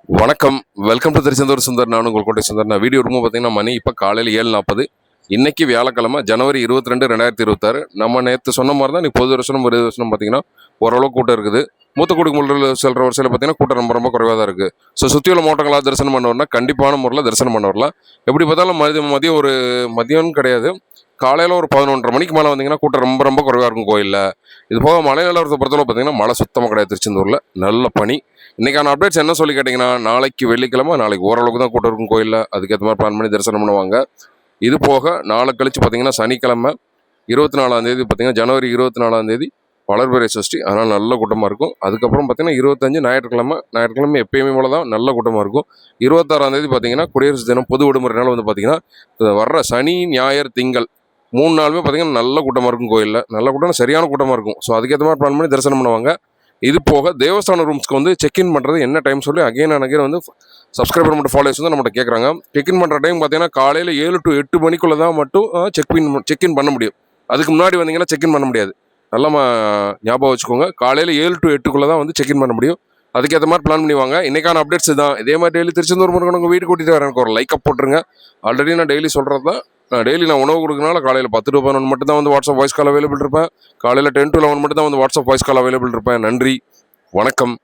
வணக்கம். Welcome to Tiruchendur Sundar. நான் உங்கள் கோட்டை சுந்தர். நான் வீடியோ ரொம்ப பார்த்தீங்கன்னா மணி இப்போ காலையில் 7:40. இன்னைக்கு வியாழக்கிழமை ஜனவரி 22, 2026. நம்ம நேற்று சொன்ன மாதிரி தான் நீ பொது தரிசனம் ஒரு தரிசனம் பார்த்தீங்கன்னா ஓரளவு கூட்டம் இருக்குது. மூத்த குடிமுறையில் செல்கிற வரிசையில் பார்த்தீங்கன்னா கூட்டம் ரொம்ப ரொம்ப குறைவாக தான் இருக்குது. ஸோ சுற்றியுள்ள மாவட்டங்களாக தரிசனம் பண்ண வரலாம், கண்டிப்பான முறையில் தரிசனம் பண்ண வரலாம். எப்படி பார்த்தாலும் மதியம் ஒரு மதியம்னு கிடையாது, காலையில் ஒரு 11:30 மணிக்கு மேலே வந்தீங்கன்னா கூட்டம் ரொம்ப ரொம்ப குறைவாக இருக்கும் கோயிலில். இது போக மழை நிலவரத்தை பொறுத்தவரை பார்த்தீங்கன்னா மழை சுத்தமாக கிடையாது திருச்செந்தூரில், நல்ல பனி. இன்றைக்கான அப்டேட்ஸ் என்ன சொல்லி கேட்டிங்கன்னா, நாளைக்கு வெள்ளிக்கிழமை, நாளைக்கு ஓரளவுக்கு தான் கூட்டம் இருக்கும் கோயிலில், அதுக்கேற்ற மாதிரி பிளான் பண்ணி தரிசனம் பண்ணுவாங்க. இது போக நாளை கழித்து பார்த்தீங்கன்னா சனிக்கிழமை 24ஆம் பார்த்தீங்கன்னா ஜனவரி 24ஆம் வளர்பிறை சஷ்டி, அதனால் நல்ல கூட்டமாக இருக்கும். அதுக்கப்புறம் பார்த்தீங்கன்னா 25 ஞாயிற்றுக்கிழமை எப்பயுமே போல தான் நல்ல கூட்டமாக இருக்கும். 26ஆம் பார்த்தீங்கன்னா குடியரசு தினம், பொது விடுமுறைனால வந்து பார்த்தீங்கன்னா வர்ற சனி ஞாயிறு திங்கள் 3 நாளுமே பார்த்தீங்கன்னா நல்ல கூட்டமாக இருக்கும் கோயிலில், நல்ல கூட்டம் சரியான கூட்டமாக இருக்கும். ஸோ அதுக்கேற்ற மாதிரி பிளான் பண்ணி தரிசனம் பண்ணுவாங்க. இது போக தேவஸ்தான ரூம்ஸ்க்கு வந்து செக்இன் பண்ணுறது என்ன டைம் சொல்லி அகைன் வந்து சப்ஸ்கிரைபர் மட்டும் ஃபாலோவர்ஸ் வந்து நம்மகிட்ட கேட்குறாங்க. செக்இன் பண்ணுற டைம் பார்த்தீங்கன்னா காலையில் 7 to 8 மணிக்குள்ளே தான் மட்டும் செக்இன் பண்ண முடியும். அதுக்கு முன்னாடி வந்தீங்கன்னா செக்இன் பண்ண முடியாது. நல்லா ஞாபகம் வச்சுக்கோங்க, காலையில் 7 to 8 தான் வந்து செக்இன் பண்ண முடியும். அதுக்கேற்ற மாதிரி பிளான் பண்ணிவாங்க. இன்றைக்கான அப்டேட்ஸ் தான். இதே மாதிரி டெய்லி திருச்செந்தூர் முருகன் உங்கள் வீடு கூட்டிகிட்டு வரேன், எனக்கு ஒரு லைக்கை போட்டுருங்க. ஆல்ரெடி நான் டெய்லி சொல்கிறது தான். டெய்லி நான் உணவு கொடுக்கறனால காலையில் 10 to 11 மட்டும் தான் வந்து வாட்ஸ்அப் வாய்ஸ் கால் அவைலபிள் இருப்பேன். காலையில் 10 to 11 மட்டும் தான் வந்து வாட்ஸ்அப் வாய்ஸ் கால் அவைலபிள் இருப்பேன். நன்றி, வணக்கம்.